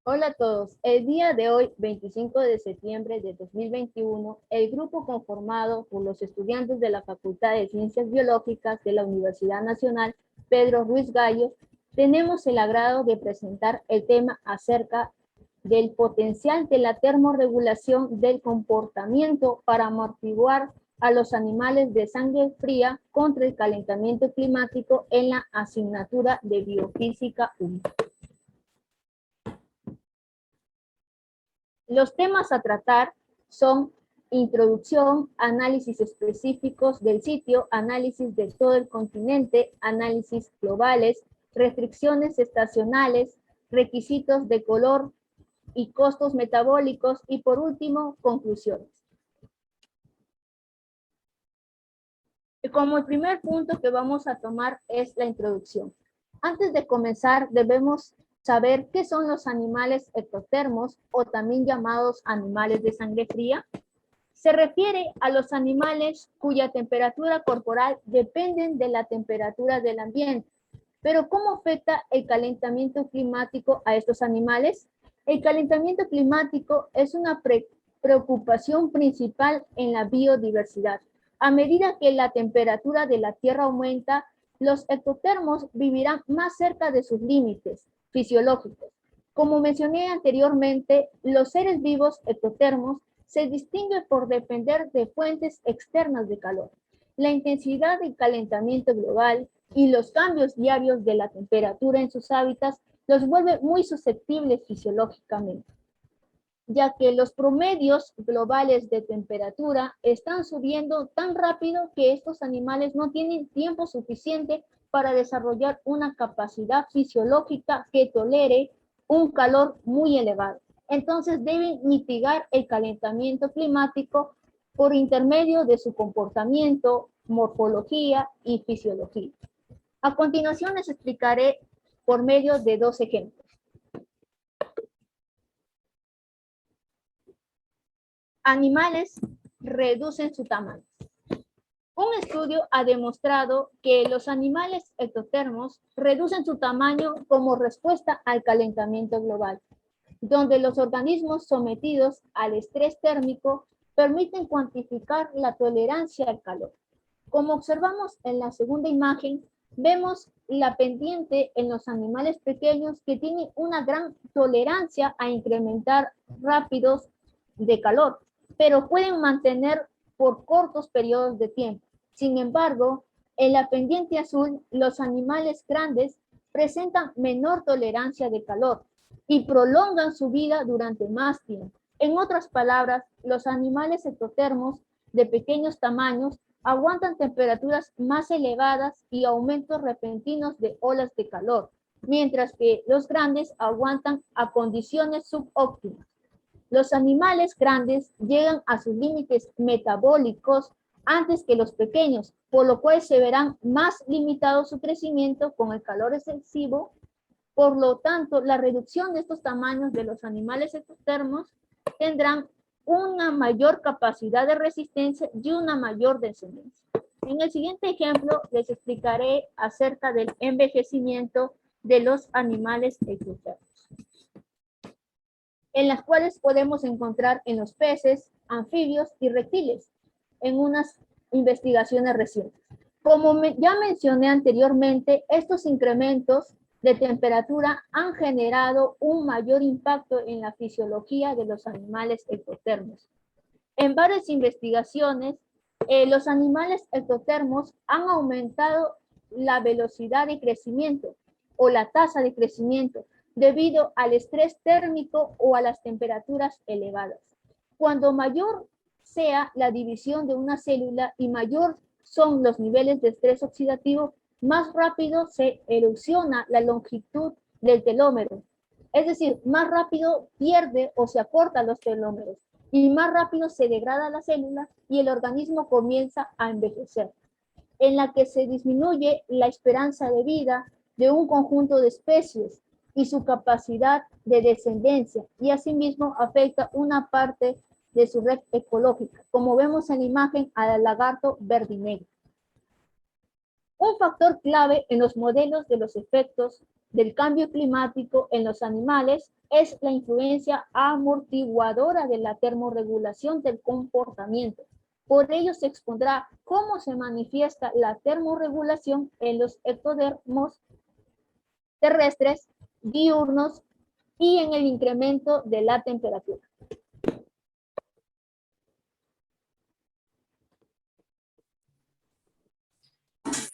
Hola a todos. El día de hoy, 25 de septiembre de 2021, el grupo conformado por los estudiantes de la Facultad de Ciencias Biológicas de la Universidad Nacional Pedro Ruiz Gallo, tenemos el agrado de presentar el tema acerca del potencial de la termorregulación del comportamiento para amortiguar a los animales de sangre fría contra el calentamiento climático en la asignatura de Biofísica 1. Los temas a tratar son introducción, análisis específicos del sitio, análisis de todo el continente, análisis globales, restricciones estacionales, requisitos de color y costos metabólicos y por último, conclusiones. Como el primer punto que vamos a tomar es la introducción. Antes de comenzar, debemos saber qué son los animales ectotermos o también llamados animales de sangre fría. Se refiere a los animales cuya temperatura corporal depende de la temperatura del ambiente. Pero ¿cómo afecta el calentamiento climático a estos animales? El calentamiento climático es una preocupación principal en la biodiversidad. A medida que la temperatura de la Tierra aumenta, los ectotermos vivirán más cerca de sus límites fisiológicos. Como mencioné anteriormente, los seres vivos ectotermos se distinguen por depender de fuentes externas de calor. La intensidad del calentamiento global y los cambios diarios de la temperatura en sus hábitats los vuelve muy susceptibles fisiológicamente, ya que los promedios globales de temperatura están subiendo tan rápido que estos animales no tienen tiempo suficiente para desarrollar una capacidad fisiológica que tolere un calor muy elevado. Entonces deben mitigar el calentamiento climático por intermedio de su comportamiento, morfología y fisiología. A continuación les explicaré por medio de dos ejemplos. Animales reducen su tamaño. Un estudio ha demostrado que los animales ectotermos reducen su tamaño como respuesta al calentamiento global, donde los organismos sometidos al estrés térmico permiten cuantificar la tolerancia al calor. Como observamos en la segunda imagen, vemos la pendiente en los animales pequeños que tienen una gran tolerancia a incrementar rápidos de calor, pero pueden mantener por cortos periodos de tiempo. Sin embargo, en la pendiente azul, los animales grandes presentan menor tolerancia de calor y prolongan su vida durante más tiempo. En otras palabras, los animales ectotermos de pequeños tamaños aguantan temperaturas más elevadas y aumentos repentinos de olas de calor, mientras que los grandes aguantan a condiciones subóptimas. Los animales grandes llegan a sus límites metabólicos antes que los pequeños, por lo cual se verán más limitado su crecimiento con el calor excesivo. Por lo tanto, la reducción de estos tamaños de los animales ectotermos tendrán una mayor capacidad de resistencia y una mayor descendencia. En el siguiente ejemplo les explicaré acerca del envejecimiento de los animales ectotermos, en las cuales podemos encontrar en los peces, anfibios y reptiles, en unas investigaciones recientes. Como ya mencioné anteriormente, estos incrementos de temperatura han generado un mayor impacto en la fisiología de los animales ectotermos. En varias investigaciones, los animales ectotermos han aumentado la velocidad de crecimiento o la tasa de crecimiento debido al estrés térmico o a las temperaturas elevadas. Cuando mayor sea la división de una célula y mayor son los niveles de estrés oxidativo, más rápido se erosiona la longitud del telómero. Es decir, más rápido pierde o se acortan los telómeros y más rápido se degrada la célula y el organismo comienza a envejecer, en la que se disminuye la esperanza de vida de un conjunto de especies y su capacidad de descendencia, y asimismo afecta una parte de su red ecológica, como vemos en la imagen al lagarto verde y negro. Un factor clave en los modelos de los efectos del cambio climático en los animales es la influencia amortiguadora de la termorregulación del comportamiento. Por ello se expondrá cómo se manifiesta la termorregulación en los ectodermos terrestres, diurnos y en el incremento de la temperatura.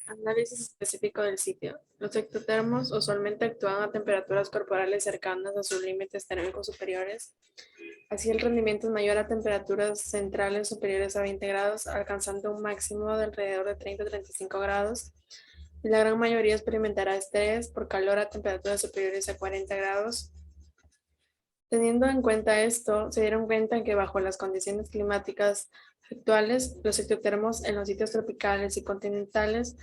Análisis específico del sitio. Los ectotermos usualmente actúan a temperaturas corporales cercanas a sus límites térmicos superiores. Así el rendimiento es mayor a temperaturas centrales superiores a 20 grados, alcanzando un máximo de alrededor de 30 a 35 grados. Y la gran mayoría experimentará estrés por calor a temperaturas superiores a 40 grados. Teniendo en cuenta esto, se dieron cuenta que bajo las condiciones climáticas actuales, los ectotermos en los sitios tropicales y continentales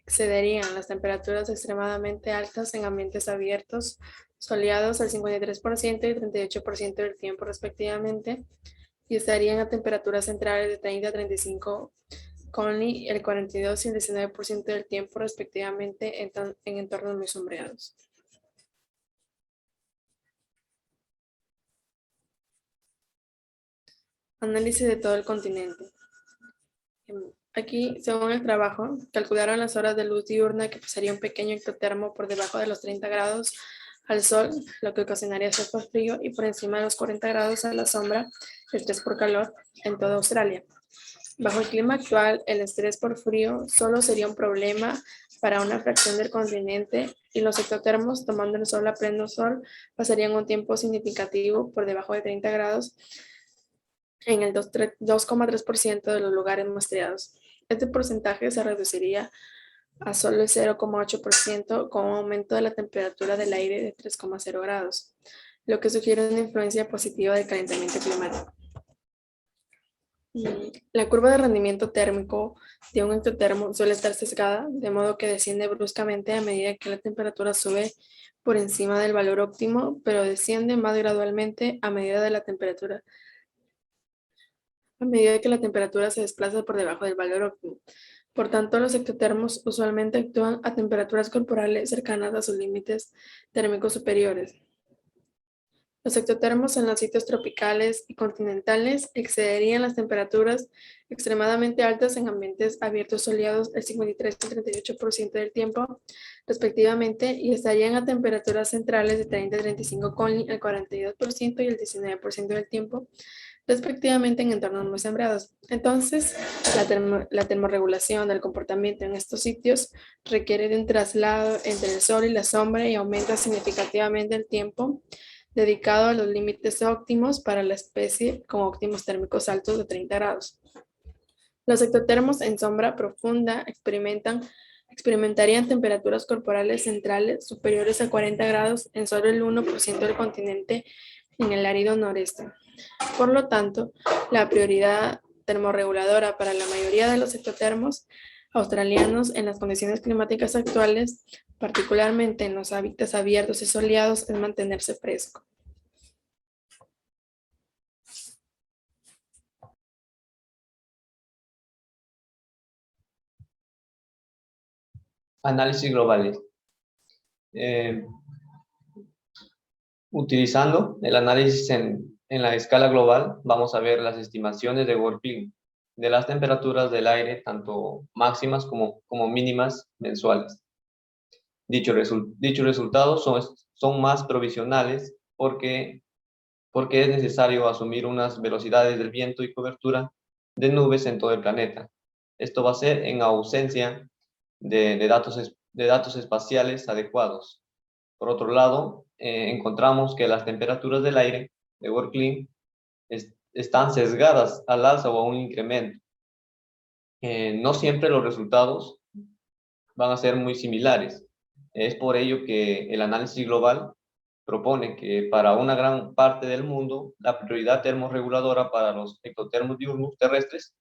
excederían las temperaturas extremadamente altas en ambientes abiertos, soleados al 53% y 38% del tiempo respectivamente, y estarían a temperaturas centrales de 30 a 35 con el 42 y el 19% del tiempo respectivamente en entornos muy sombreados. Análisis de todo el continente. Aquí, según el trabajo, calcularon las horas de luz diurna que pasaría un pequeño ectotermo por debajo de los 30 grados al sol, lo que ocasionaría cierto frío, y por encima de los 40 grados a la sombra, estrés por calor, en toda Australia. Bajo el clima actual, el estrés por frío solo sería un problema para una fracción del continente, y los ectotermos, tomando el sol a pleno sol, pasarían un tiempo significativo por debajo de 30 grados en el 2,3% de los lugares muestreados. Este porcentaje se reduciría a solo el 0,8% con un aumento de la temperatura del aire de 3,0 grados, lo que sugiere una influencia positiva del calentamiento climático. La curva de rendimiento térmico de un ectotermo suele estar sesgada, de modo que desciende bruscamente a medida que la temperatura sube por encima del valor óptimo, pero desciende más gradualmente a medida que la temperatura se desplaza por debajo del valor óptimo. Por tanto, los ectotermos usualmente actúan a temperaturas corporales cercanas a sus límites térmicos superiores. Los ectotermos en los sitios tropicales y continentales excederían las temperaturas extremadamente altas en ambientes abiertos soleados el 53 y 38% del tiempo, respectivamente, y estarían a temperaturas centrales de 30 a 35 con el 42% y el 19% del tiempo, respectivamente, en entornos muy sombreados. Entonces, la termorregulación del comportamiento en estos sitios requiere de un traslado entre el sol y la sombra y aumenta significativamente el tiempo dedicado a los límites óptimos para la especie con óptimos térmicos altos de 30 grados. Los ectotermos en sombra profunda experimentarían temperaturas corporales centrales superiores a 40 grados en solo el 1% del continente en el árido noreste. Por lo tanto, la prioridad termorreguladora para la mayoría de los ectotermos australianos en las condiciones climáticas actuales, particularmente en los hábitats abiertos y soleados, es mantenerse fresco. Análisis globales. Utilizando el análisis en la escala global, vamos a ver las estimaciones de Worldpin de las temperaturas del aire, tanto máximas como mínimas mensuales. Dichos resultados son más provisionales porque es necesario asumir unas velocidades del viento y cobertura de nubes en todo el planeta. Esto va a ser en ausencia de datos espaciales adecuados. Por otro lado, encontramos que las temperaturas del aire de WorldClim están sesgadas al alza o a un incremento. No siempre los resultados van a ser muy similares. Es por ello que el análisis global propone que para una gran parte del mundo, la prioridad termorreguladora para los ectotermos diurnos terrestres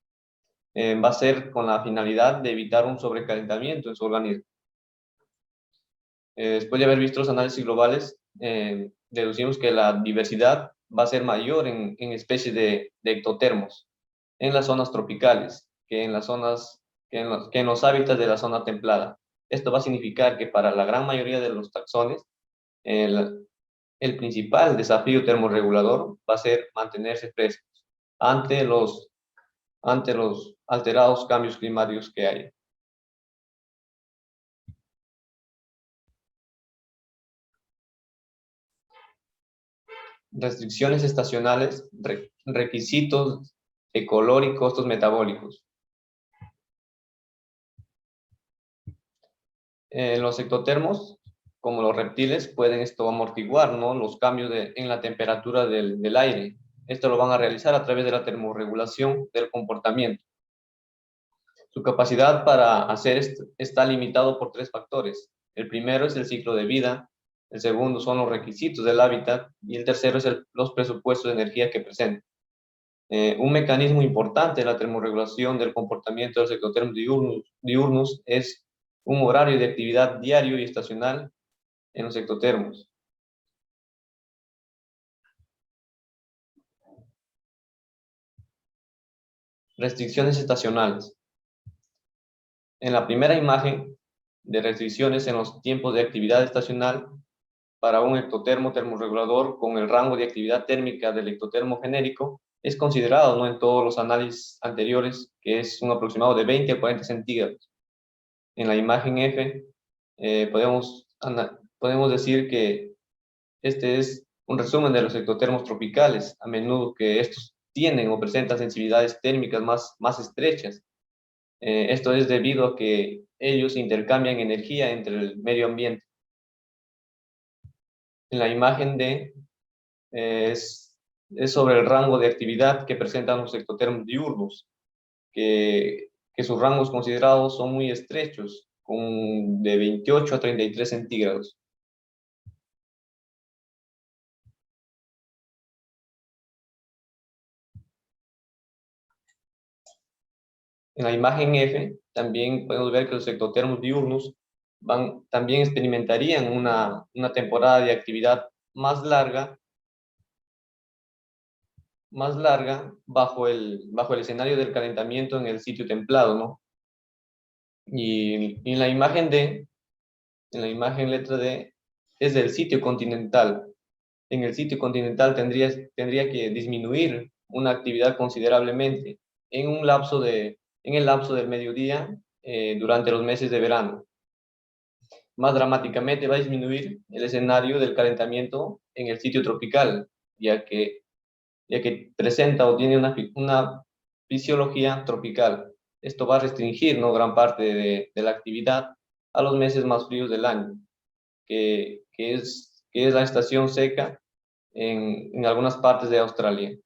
va a ser con la finalidad de evitar un sobrecalentamiento en su organismo. Después de haber visto los análisis globales, deducimos que la diversidad va a ser mayor en especies de ectotermos en las zonas tropicales que en las zonas que en los hábitats de la zona templada. Esto va a significar que para la gran mayoría de los taxones, el principal desafío termorregulador va a ser mantenerse frescos ante los alterados cambios climáticos que hay. Restricciones estacionales, requisitos de color y costos metabólicos. Los ectotermos, como los reptiles, pueden amortiguar, ¿no?, los cambios en la temperatura del aire. Esto lo van a realizar a través de la termorregulación del comportamiento. Su capacidad para hacer esto está limitado por 3 factores. El primero es el ciclo de vida, el segundo son los requisitos del hábitat y el tercero es los presupuestos de energía que presenta. Un mecanismo importante de la termorregulación del comportamiento de los ectotermos diurnos es un horario de actividad diario y estacional en los ectotermos. Restricciones estacionales. En la primera imagen de restricciones en los tiempos de actividad estacional para un ectotermo termorregulador con el rango de actividad térmica del ectotermo genérico es considerado, ¿no?, en todos los análisis anteriores, que es un aproximado de 20 a 40 centígrados. En la imagen F podemos decir que este es un resumen de los ectotermos tropicales, a menudo que estos tienen o presentan sensibilidades térmicas más estrechas. Esto es debido a que ellos intercambian energía entre el medio ambiente. En la imagen D es sobre el rango de actividad que presentan los ectotermos diurnos, que sus rangos considerados son muy estrechos, de 28 a 33 centígrados. En la imagen F también podemos ver que los ectotermos diurnos también experimentarían una temporada de actividad más larga bajo el escenario del calentamiento en el sitio templado, ¿no? Y en la imagen D, en la imagen letra D, es del sitio continental. En el sitio continental tendría que disminuir una actividad considerablemente en el lapso del mediodía durante los meses de verano. Más dramáticamente va a disminuir el escenario del calentamiento en el sitio tropical, ya que presenta o tiene una fisiología tropical. Esto va a restringir, ¿no?, gran parte de la actividad a los meses más fríos del año, que es la estación seca en algunas partes de Australia.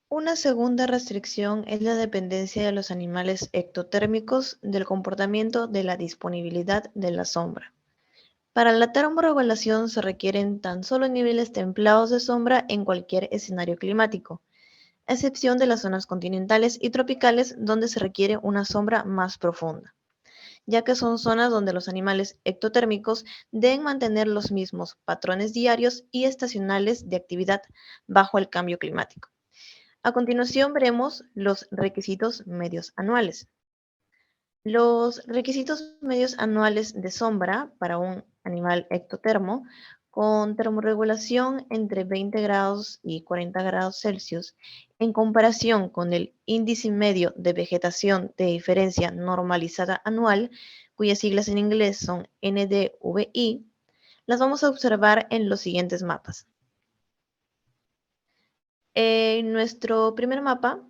Una segunda restricción es la dependencia de los animales ectotérmicos del comportamiento de la disponibilidad de la sombra. Para la termorregulación se requieren tan solo niveles templados de sombra en cualquier escenario climático, a excepción de las zonas continentales y tropicales donde se requiere una sombra más profunda, ya que son zonas donde los animales ectotérmicos deben mantener los mismos patrones diarios y estacionales de actividad bajo el cambio climático. A continuación veremos los requisitos medios anuales. Los requisitos medios anuales de sombra para un animal ectotermo con termorregulación entre 20 grados y 40 grados Celsius en comparación con el índice medio de vegetación de diferencia normalizada anual, cuyas siglas en inglés son NDVI, las vamos a observar en los siguientes mapas. En nuestro primer mapa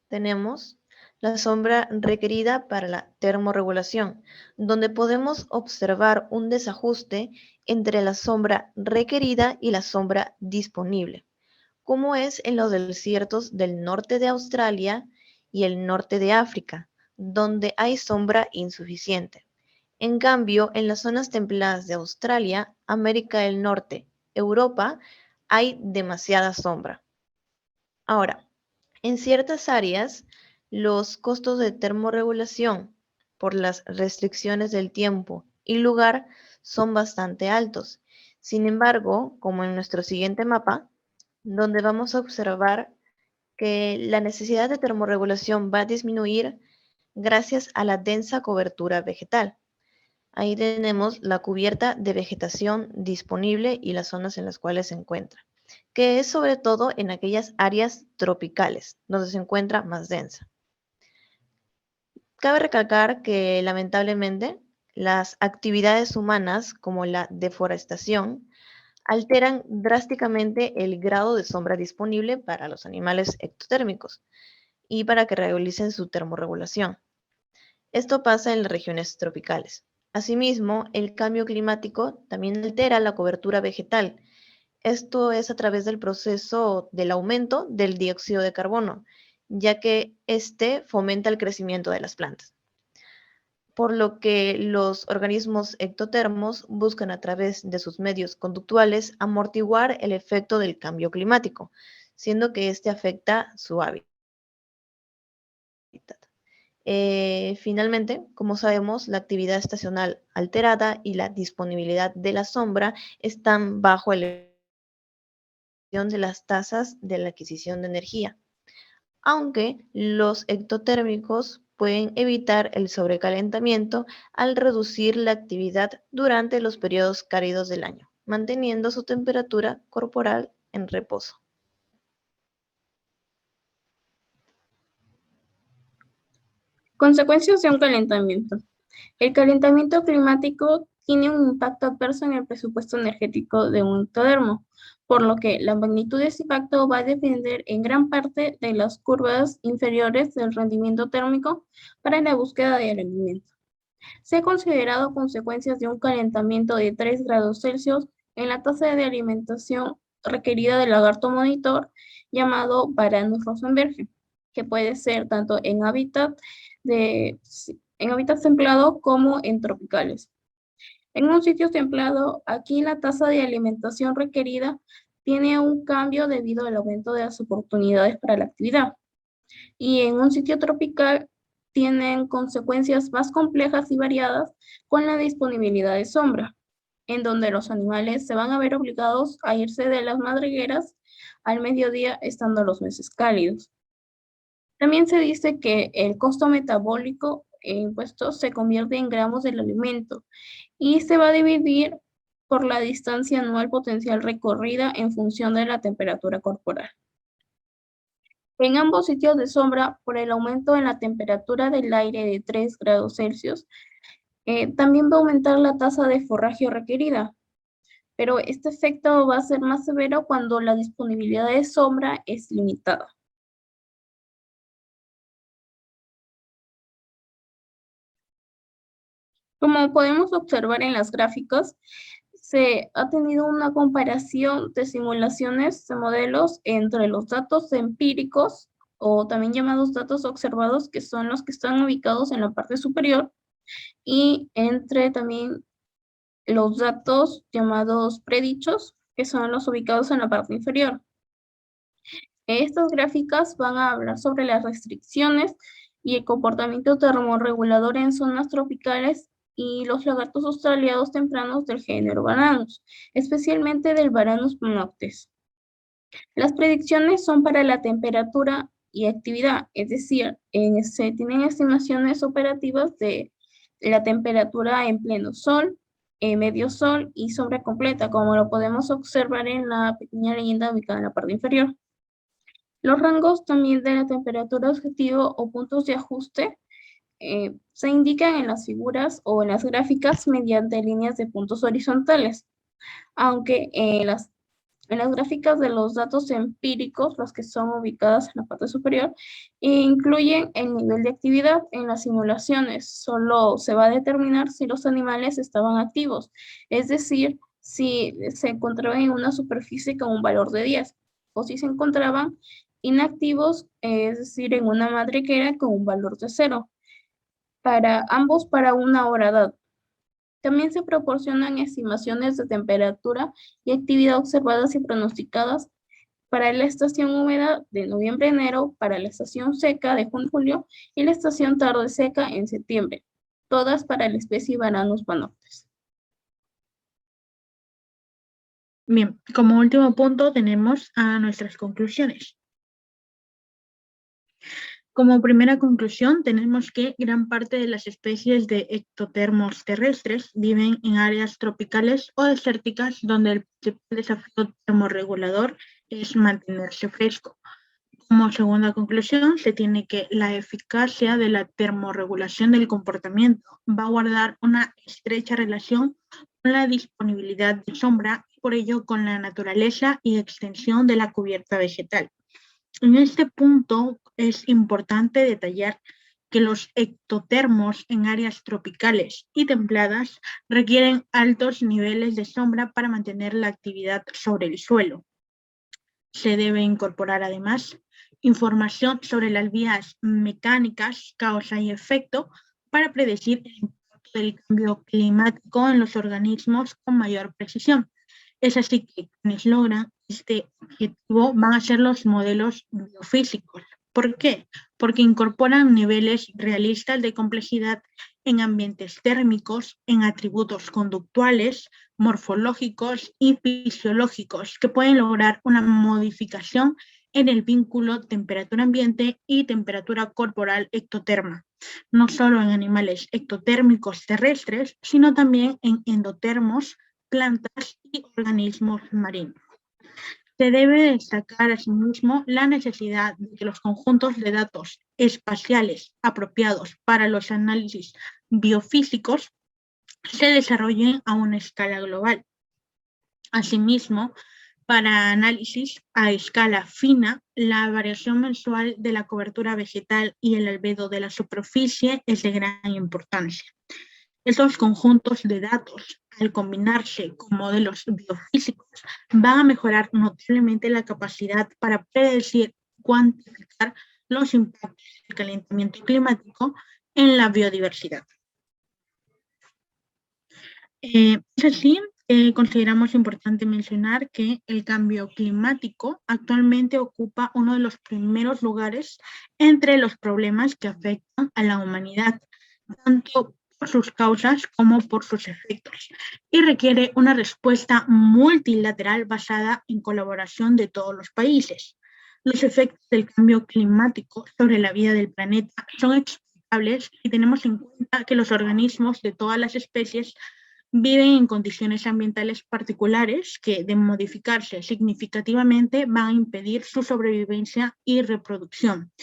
tenemos la sombra requerida para la termorregulación, donde podemos observar un desajuste entre la sombra requerida y la sombra disponible, como es en los desiertos del norte de Australia y el norte de África, donde hay sombra insuficiente. En cambio, en las zonas templadas de Australia, América del Norte, Europa, hay demasiada sombra. Ahora, en ciertas áreas, los costos de termorregulación por las restricciones del tiempo y lugar son bastante altos. Sin embargo, como en nuestro siguiente mapa, donde vamos a observar que la necesidad de termorregulación va a disminuir gracias a la densa cobertura vegetal. Ahí tenemos la cubierta de vegetación disponible y las zonas en las cuales se encuentra, que es sobre todo en aquellas áreas tropicales, donde se encuentra más densa. Cabe recalcar que lamentablemente las actividades humanas como la deforestación alteran drásticamente el grado de sombra disponible para los animales ectotérmicos y para que realicen su termorregulación. Esto pasa en las regiones tropicales. Asimismo, el cambio climático también altera la cobertura vegetal. Esto es a través del proceso del aumento del dióxido de carbono, ya que este fomenta el crecimiento de las plantas. Por lo que los organismos ectotermos buscan a través de sus medios conductuales amortiguar el efecto del cambio climático, siendo que este afecta su hábitat. Finalmente, como sabemos, la actividad estacional alterada y la disponibilidad de la sombra están bajo el de las tasas de la adquisición de energía, aunque los ectotérmicos pueden evitar el sobrecalentamiento al reducir la actividad durante los periodos cálidos del año, manteniendo su temperatura corporal en reposo. Consecuencias de un calentamiento. El calentamiento climático tiene un impacto adverso en el presupuesto energético de un ectodermo, por lo que la magnitud de este impacto va a depender en gran parte de las curvas inferiores del rendimiento térmico para la búsqueda de alimento. Se ha considerado consecuencias de un calentamiento de 3 grados Celsius en la tasa de alimentación requerida del lagarto monitor llamado Varanus rosenberger, que puede ser tanto en hábitats templados como en tropicales. En un sitio templado, aquí la tasa de alimentación requerida tiene un cambio debido al aumento de las oportunidades para la actividad. Y en un sitio tropical tienen consecuencias más complejas y variadas con la disponibilidad de sombra, en donde los animales se van a ver obligados a irse de las madrigueras al mediodía estando los meses cálidos. También se dice que el costo metabólico impuesto se convierte en gramos del alimento y se va a dividir por la distancia anual potencial recorrida en función de la temperatura corporal. En ambos sitios de sombra, por el aumento en la temperatura del aire de 3 grados Celsius, también va a aumentar la tasa de forragio requerida, pero este efecto va a ser más severo cuando la disponibilidad de sombra es limitada. Como podemos observar en las gráficas, se ha tenido una comparación de simulaciones de modelos entre los datos empíricos o también llamados datos observados, que son los que están ubicados en la parte superior, y entre también los datos llamados predichos, que son los ubicados en la parte inferior. Estas gráficas van a hablar sobre las restricciones y el comportamiento termorregulador en zonas tropicales y los lagartos australianos tempranos del género Varanus, especialmente del Varanus noctes. Las predicciones son para la temperatura y actividad, es decir, se tienen estimaciones operativas de la temperatura en pleno sol, medio sol y sombra completa, como lo podemos observar en la pequeña leyenda ubicada en la parte inferior. Los rangos también de la temperatura objetivo o puntos de ajuste se indican en las figuras o en las gráficas mediante líneas de puntos horizontales, aunque en las gráficas de los datos empíricos, las que son ubicadas en la parte superior, incluyen el nivel de actividad en las simulaciones. Solo se va a determinar si los animales estaban activos, es decir, si se encontraban en una superficie con un valor de 10, o si se encontraban inactivos, es decir, en una madriguera con un valor de 0. Para ambos, para una hora dada. También se proporcionan estimaciones de temperatura y actividad observadas y pronosticadas para la estación húmeda de noviembre a enero, para la estación seca de junio a julio y la estación tarde seca en septiembre, todas para la especie Varanus panoptes. Bien, como último punto tenemos a nuestras conclusiones. Como primera conclusión, tenemos que gran parte de las especies de ectotermos terrestres viven en áreas tropicales o desérticas donde el principal desafío termorregulador es mantenerse fresco. Como segunda conclusión, se tiene que la eficacia de la termorregulación del comportamiento va a guardar una estrecha relación con la disponibilidad de sombra y por ello con la naturaleza y extensión de la cubierta vegetal. En este punto es importante detallar que los ectotermos en áreas tropicales y templadas requieren altos niveles de sombra para mantener la actividad sobre el suelo. Se debe incorporar además información sobre las vías mecánicas, causa y efecto para predecir el impacto del cambio climático en los organismos con mayor precisión. Es así que quienes logran este objetivo van a ser los modelos biofísicos. ¿Por qué? Porque incorporan niveles realistas de complejidad en ambientes térmicos, en atributos conductuales, morfológicos y fisiológicos que pueden lograr una modificación en el vínculo temperatura-ambiente y temperatura corporal ectoterma, no solo en animales ectotérmicos terrestres, sino también en endotermos, plantas y organismos marinos. Se debe destacar asimismo la necesidad de que los conjuntos de datos espaciales apropiados para los análisis biofísicos se desarrollen a una escala global. Asimismo, para análisis a escala fina, la variación mensual de la cobertura vegetal y el albedo de la superficie es de gran importancia. Estos conjuntos de datos, al combinarse con modelos biofísicos, van a mejorar notablemente la capacidad para predecir y cuantificar los impactos del calentamiento climático en la biodiversidad. Es así, consideramos importante mencionar que el cambio climático actualmente ocupa uno de los primeros lugares entre los problemas que afectan a la humanidad, tanto por sus causas como por sus efectos, y requiere una respuesta multilateral basada en colaboración de todos los países. Los efectos del cambio climático sobre la vida del planeta son explicables si tenemos en cuenta que los organismos de todas las especies viven en condiciones ambientales particulares que, de modificarse significativamente, van a impedir su sobrevivencia y reproducción.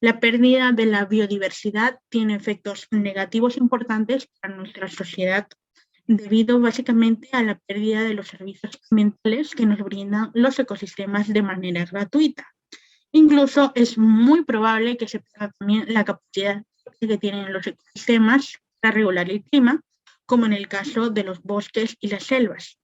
La pérdida de la biodiversidad tiene efectos negativos importantes para nuestra sociedad, debido básicamente a la pérdida de los servicios ambientales que nos brindan los ecosistemas de manera gratuita. Incluso es muy probable que se pierda también la capacidad que tienen los ecosistemas para regular el clima, como en el caso de los bosques y las selvas.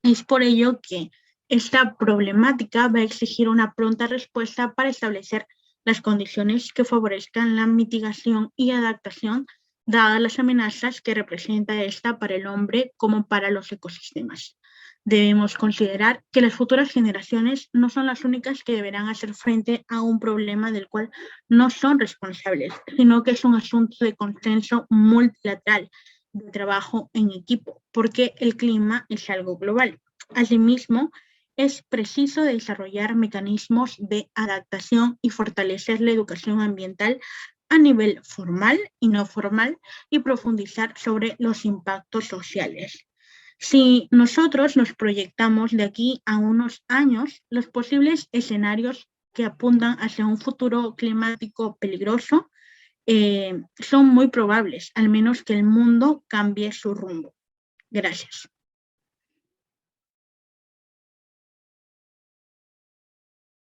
Es por ello que esta problemática va a exigir una pronta respuesta para establecer las condiciones que favorezcan la mitigación y adaptación dadas las amenazas que representa esta para el hombre como para los ecosistemas. Debemos considerar que las futuras generaciones no son las únicas que deberán hacer frente a un problema del cual no son responsables, sino que es un asunto de consenso multilateral, de trabajo en equipo, porque el clima es algo global. Asimismo, es preciso desarrollar mecanismos de adaptación y fortalecer la educación ambiental a nivel formal y no formal y profundizar sobre los impactos sociales. Si nosotros nos proyectamos de aquí a unos años, los posibles escenarios que apuntan hacia un futuro climático peligroso son muy probables, al menos que el mundo cambie su rumbo. Gracias.